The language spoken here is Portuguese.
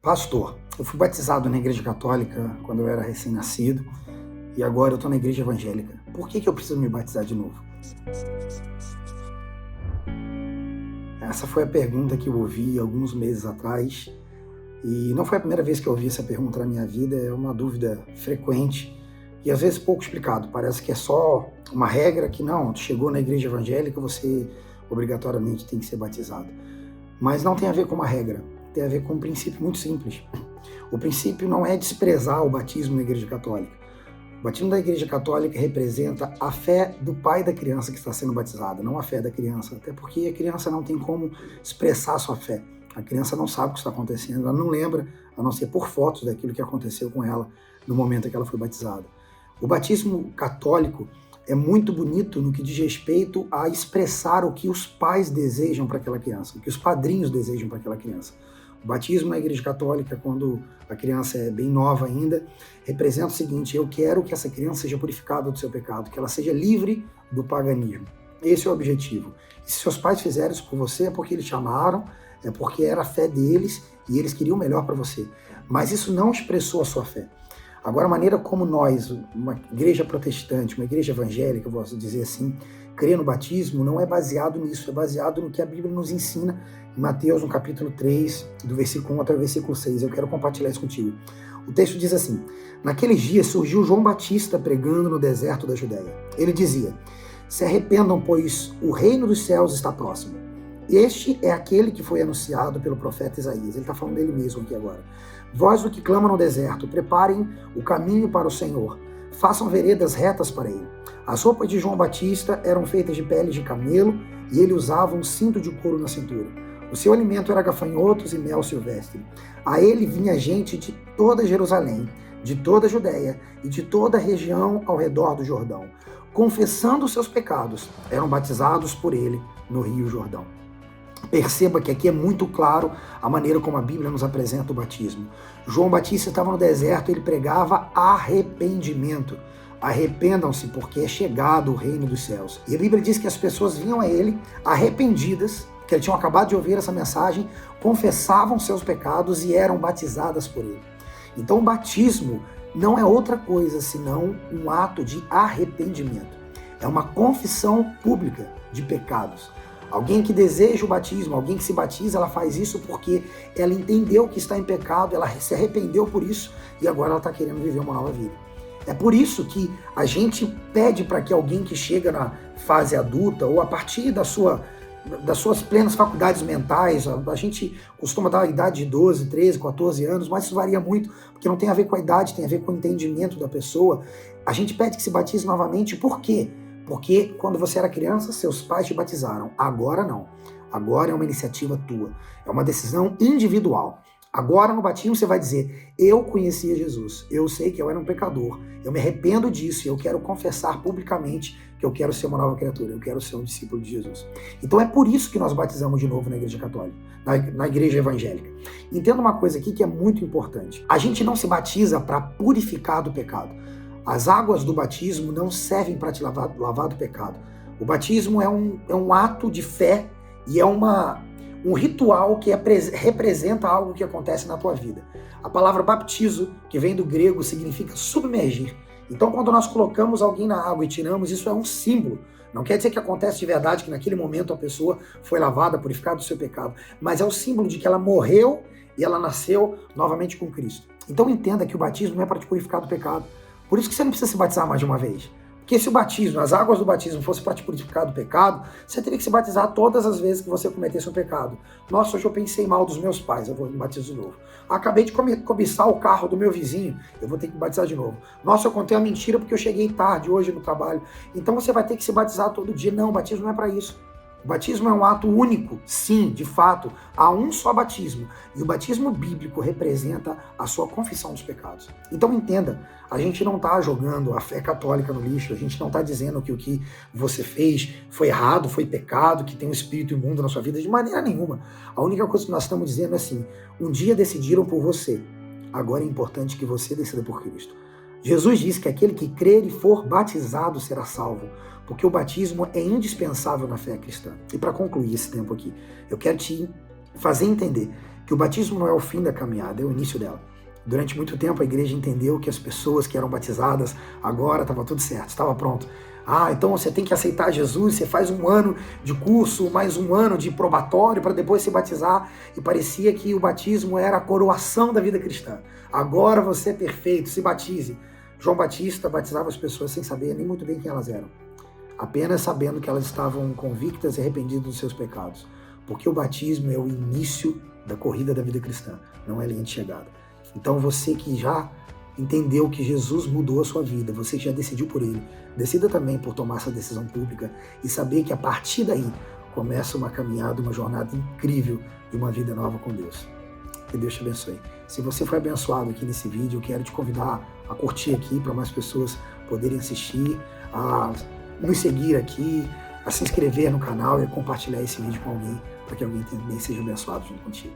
Pastor, eu fui batizado na igreja católica quando eu era recém-nascido e agora eu estou na igreja evangélica. Por que eu preciso me batizar de novo? Essa foi a pergunta que eu ouvi alguns meses atrás e não foi a primeira vez que eu ouvi essa pergunta na minha vida, é uma dúvida frequente e às vezes pouco explicado. Parece que é só uma regra que não, chegou na igreja evangélica, você obrigatoriamente tem que ser batizado. Mas não tem a ver com uma regra, tem a ver com um princípio muito simples. O princípio não é desprezar o batismo na igreja católica. O batismo da igreja católica representa a fé do pai da criança que está sendo batizada, não a fé da criança, até porque a criança não tem como expressar sua fé. A criança não sabe o que está acontecendo, ela não lembra, a não ser por fotos daquilo que aconteceu com ela no momento em que ela foi batizada. O batismo católico é muito bonito no que diz respeito a expressar o que os pais desejam para aquela criança, o que os padrinhos desejam para aquela criança. O batismo na igreja católica, quando a criança é bem nova ainda, representa o seguinte: eu quero que essa criança seja purificada do seu pecado, que ela seja livre do paganismo. Esse é o objetivo. E se seus pais fizeram isso por você, é porque eles te amaram, é porque era a fé deles e eles queriam o melhor para você. Mas isso não expressou a sua fé. Agora, a maneira como nós, uma igreja protestante, uma igreja evangélica, eu posso dizer assim, crê no batismo, não é baseado nisso, é baseado no que a Bíblia nos ensina em Mateus, no capítulo 3, do versículo 1 até o versículo 6. Eu quero compartilhar isso contigo. O texto diz assim: naqueles dias surgiu João Batista pregando no deserto da Judéia. Ele dizia: se arrependam, pois o reino dos céus está próximo. Este é aquele que foi anunciado pelo profeta Isaías. Ele está falando dele mesmo aqui agora. Vós, o que clama no deserto, preparem o caminho para o Senhor. Façam veredas retas para ele. As roupas de João Batista eram feitas de peles de camelo e ele usava um cinto de couro na cintura. O seu alimento era gafanhotos e mel silvestre. A ele vinha gente de toda Jerusalém, de toda a Judéia e de toda a região ao redor do Jordão. Confessando os seus pecados, eram batizados por ele no Rio Jordão. Perceba que aqui é muito claro a maneira como a Bíblia nos apresenta o batismo. João Batista estava no deserto, ele pregava arrependimento. Arrependam-se, porque é chegado o reino dos céus. E a Bíblia diz que as pessoas vinham a ele arrependidas, que eles tinham acabado de ouvir essa mensagem, confessavam seus pecados e eram batizadas por ele. Então o batismo não é outra coisa senão um ato de arrependimento. É uma confissão pública de pecados. Alguém que deseja o batismo, alguém que se batiza, ela faz isso porque ela entendeu que está em pecado, ela se arrependeu por isso e agora ela está querendo viver uma nova vida. É por isso que a gente pede para que alguém que chega na fase adulta ou a partir das suas plenas faculdades mentais, a gente costuma dar a idade de 12, 13, 14 anos, mas isso varia muito, porque não tem a ver com a idade, tem a ver com o entendimento da pessoa. A gente pede que se batize novamente, por quê? Porque quando você era criança, seus pais te batizaram. Agora não. Agora é uma iniciativa tua. É uma decisão individual. Agora no batismo você vai dizer: eu conhecia Jesus, eu sei que eu era um pecador, eu me arrependo disso e eu quero confessar publicamente que eu quero ser uma nova criatura, eu quero ser um discípulo de Jesus. Então é por isso que nós batizamos de novo na igreja católica, na igreja evangélica. Entenda uma coisa aqui que é muito importante. A gente não se batiza para purificar do pecado. As águas do batismo não servem para te lavar do pecado. O batismo é um ato de fé e é um ritual que representa algo que acontece na tua vida. A palavra baptizo, que vem do grego, significa submergir. Então, quando nós colocamos alguém na água e tiramos, isso é um símbolo. Não quer dizer que acontece de verdade, que naquele momento a pessoa foi lavada, purificada do seu pecado, mas é o símbolo de que ela morreu e ela nasceu novamente com Cristo. Então entenda que o batismo não é para te purificar do pecado. Por isso que você não precisa se batizar mais de uma vez. Porque se o batismo, as águas do batismo fosse para te purificar do pecado, você teria que se batizar todas as vezes que você cometesse um pecado. Nossa, hoje eu pensei mal dos meus pais, eu vou me batizar de novo. Acabei de cobiçar o carro do meu vizinho, eu vou ter que me batizar de novo. Nossa, eu contei uma mentira porque eu cheguei tarde hoje no trabalho. Então você vai ter que se batizar todo dia. Não, o batismo não é para isso. O batismo é um ato único, sim, de fato, há um só batismo. E o batismo bíblico representa a sua confissão dos pecados. Então entenda, a gente não está jogando a fé católica no lixo, a gente não está dizendo que o que você fez foi errado, foi pecado, que tem um espírito imundo na sua vida, de maneira nenhuma. A única coisa que nós estamos dizendo é assim: um dia decidiram por você, agora é importante que você decida por Cristo. Jesus disse que aquele que crer e for batizado será salvo, porque o batismo é indispensável na fé cristã. E para concluir esse tempo aqui, eu quero te fazer entender que que o batismo não é o fim da caminhada, é o início dela. Durante muito tempo a igreja entendeu que as pessoas que eram batizadas, agora estava tudo certo, estava pronto. Então você tem que aceitar Jesus, você faz 1 ano de curso, mais 1 ano de probatório para depois se batizar, e parecia que o batismo era a coroação da vida cristã. Agora você é perfeito, se batize. João Batista batizava as pessoas sem saber nem muito bem quem elas eram, apenas sabendo que elas estavam convictas e arrependidas dos seus pecados, porque o batismo é o início da corrida da vida cristã, não é linha de chegada. Então você que já entendeu que Jesus mudou a sua vida, você que já decidiu por ele, decida também por tomar essa decisão pública e saber que a partir daí começa uma caminhada, uma jornada incrível de uma vida nova com Deus. Que Deus te abençoe. Se você foi abençoado aqui nesse vídeo, eu quero te convidar a curtir aqui para mais pessoas poderem assistir, a nos seguir aqui, a se inscrever no canal e a compartilhar esse vídeo com alguém, para que alguém também seja abençoado junto contigo.